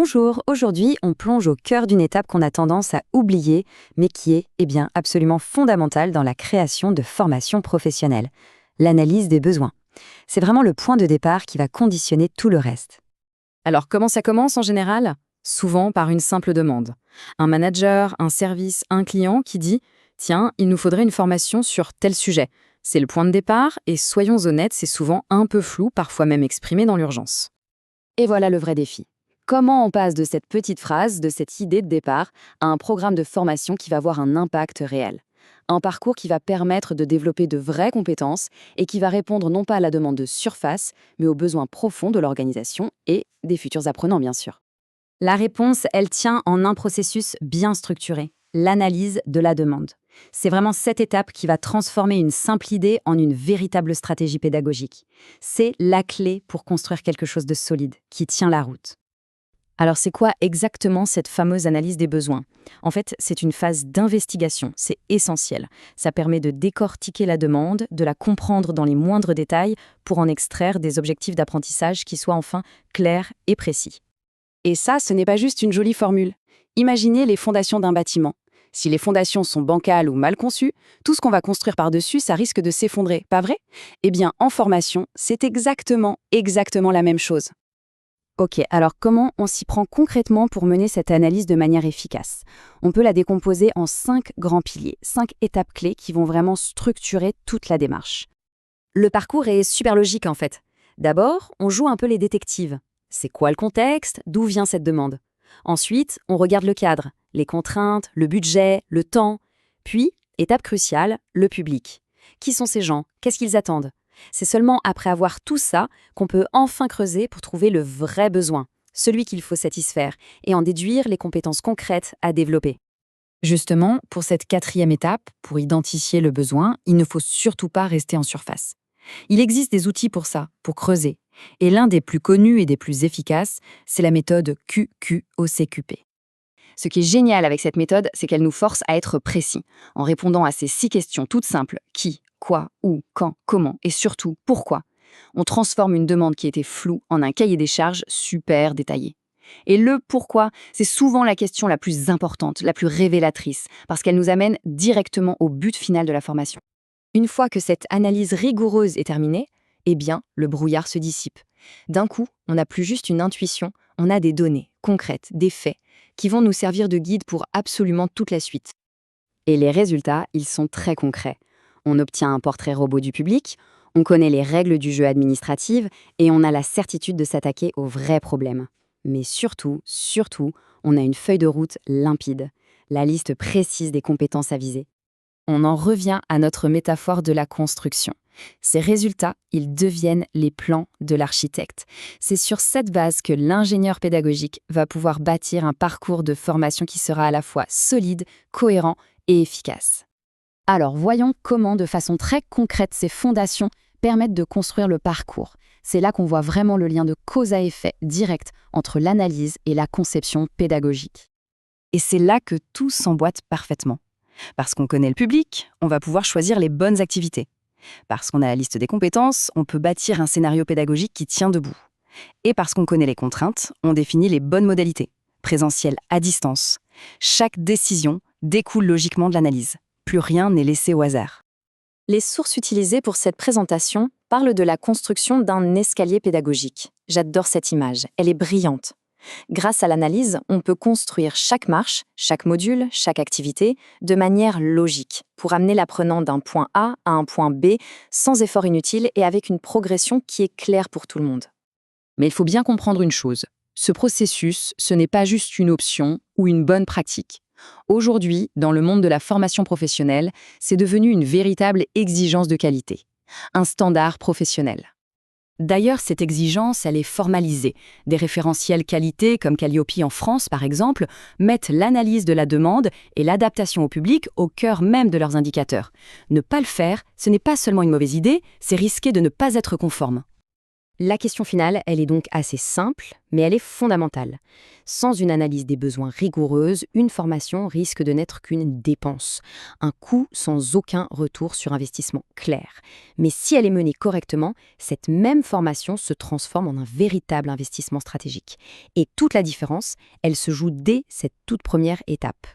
Bonjour, aujourd'hui on plonge au cœur d'une étape qu'on a tendance à oublier, mais qui est, absolument fondamentale dans la création de formations professionnelles, l'analyse des besoins. C'est vraiment le point de départ qui va conditionner tout le reste. Alors comment ça commence en général? Souvent par une simple demande. Un manager, un service, un client qui dit « Tiens, il nous faudrait une formation sur tel sujet ». C'est le point de départ et soyons honnêtes, c'est souvent un peu flou, parfois même exprimé dans l'urgence. Et voilà le vrai défi. Comment on passe de cette petite phrase, de cette idée de départ, à un programme de formation qui va avoir un impact réel? Un parcours qui va permettre de développer de vraies compétences et qui va répondre non pas à la demande de surface, mais aux besoins profonds de l'organisation et des futurs apprenants, bien sûr. La réponse, elle tient en un processus bien structuré, l'analyse de la demande. C'est vraiment cette étape qui va transformer une simple idée en une véritable stratégie pédagogique. C'est la clé pour construire quelque chose de solide, qui tient la route. Alors c'est quoi exactement cette fameuse analyse des besoins? En fait, c'est une phase d'investigation, c'est essentiel. Ça permet de décortiquer la demande, de la comprendre dans les moindres détails pour en extraire des objectifs d'apprentissage qui soient enfin clairs et précis. Et ça, ce n'est pas juste une jolie formule. Imaginez les fondations d'un bâtiment. Si les fondations sont bancales ou mal conçues, tout ce qu'on va construire par-dessus, ça risque de s'effondrer, pas vrai? Eh bien, en formation, c'est exactement la même chose. Ok, alors comment on s'y prend concrètement pour mener cette analyse de manière efficace? On peut la décomposer en 5 grands piliers, 5 étapes clés qui vont vraiment structurer toute la démarche. Le parcours est super logique en fait. D'abord, on joue un peu les détectives. C'est quoi le contexte? D'où vient cette demande? Ensuite, on regarde le cadre, les contraintes, le budget, le temps. Puis, étape cruciale, le public. Qui sont ces gens? Qu'est-ce qu'ils attendent? C'est seulement après avoir tout ça qu'on peut enfin creuser pour trouver le vrai besoin, celui qu'il faut satisfaire, et en déduire les compétences concrètes à développer. Justement, pour cette 4e étape, pour identifier le besoin, il ne faut surtout pas rester en surface. Il existe des outils pour ça, pour creuser. Et l'un des plus connus et des plus efficaces, c'est la méthode QQOCQP. Ce qui est génial avec cette méthode, c'est qu'elle nous force à être précis, en répondant à ces 6 questions toutes simples. Qui, quoi, où, quand, comment et surtout pourquoi. On transforme une demande qui était floue en un cahier des charges super détaillé. Et le pourquoi, c'est souvent la question la plus importante, la plus révélatrice, parce qu'elle nous amène directement au but final de la formation. Une fois que cette analyse rigoureuse est terminée, le brouillard se dissipe. D'un coup, on n'a plus juste une intuition, on a des données concrètes, des faits, qui vont nous servir de guide pour absolument toute la suite. Et les résultats, ils sont très concrets. On obtient un portrait robot du public, on connaît les règles du jeu administratif et on a la certitude de s'attaquer aux vrais problèmes. Mais surtout, on a une feuille de route limpide, la liste précise des compétences à viser. On en revient à notre métaphore de la construction. Ces résultats, ils deviennent les plans de l'architecte. C'est sur cette base que l'ingénieur pédagogique va pouvoir bâtir un parcours de formation qui sera à la fois solide, cohérent et efficace. Alors voyons comment, de façon très concrète, ces fondations permettent de construire le parcours. C'est là qu'on voit vraiment le lien de cause à effet direct entre l'analyse et la conception pédagogique. Et c'est là que tout s'emboîte parfaitement. Parce qu'on connaît le public, on va pouvoir choisir les bonnes activités. Parce qu'on a la liste des compétences, on peut bâtir un scénario pédagogique qui tient debout. Et parce qu'on connaît les contraintes, on définit les bonnes modalités, présentiel à distance. Chaque décision découle logiquement de l'analyse. Plus rien n'est laissé au hasard. Les sources utilisées pour cette présentation parlent de la construction d'un escalier pédagogique. J'adore cette image, elle est brillante. Grâce à l'analyse, on peut construire chaque marche, chaque module, chaque activité de manière logique pour amener l'apprenant d'un point A à un point B sans effort inutile et avec une progression qui est claire pour tout le monde. Mais il faut bien comprendre une chose. Ce processus, ce n'est pas juste une option ou une bonne pratique. Aujourd'hui, dans le monde de la formation professionnelle, c'est devenu une véritable exigence de qualité, un standard professionnel. D'ailleurs, cette exigence, elle est formalisée. Des référentiels qualité, comme Calliope en France par exemple, mettent l'analyse de la demande et l'adaptation au public au cœur même de leurs indicateurs. Ne pas le faire, ce n'est pas seulement une mauvaise idée, c'est risquer de ne pas être conforme. La question finale, elle est donc assez simple, mais elle est fondamentale. Sans une analyse des besoins rigoureuse, une formation risque de n'être qu'une dépense, un coût sans aucun retour sur investissement clair. Mais si elle est menée correctement, cette même formation se transforme en un véritable investissement stratégique. Et toute la différence, elle se joue dès cette toute première étape.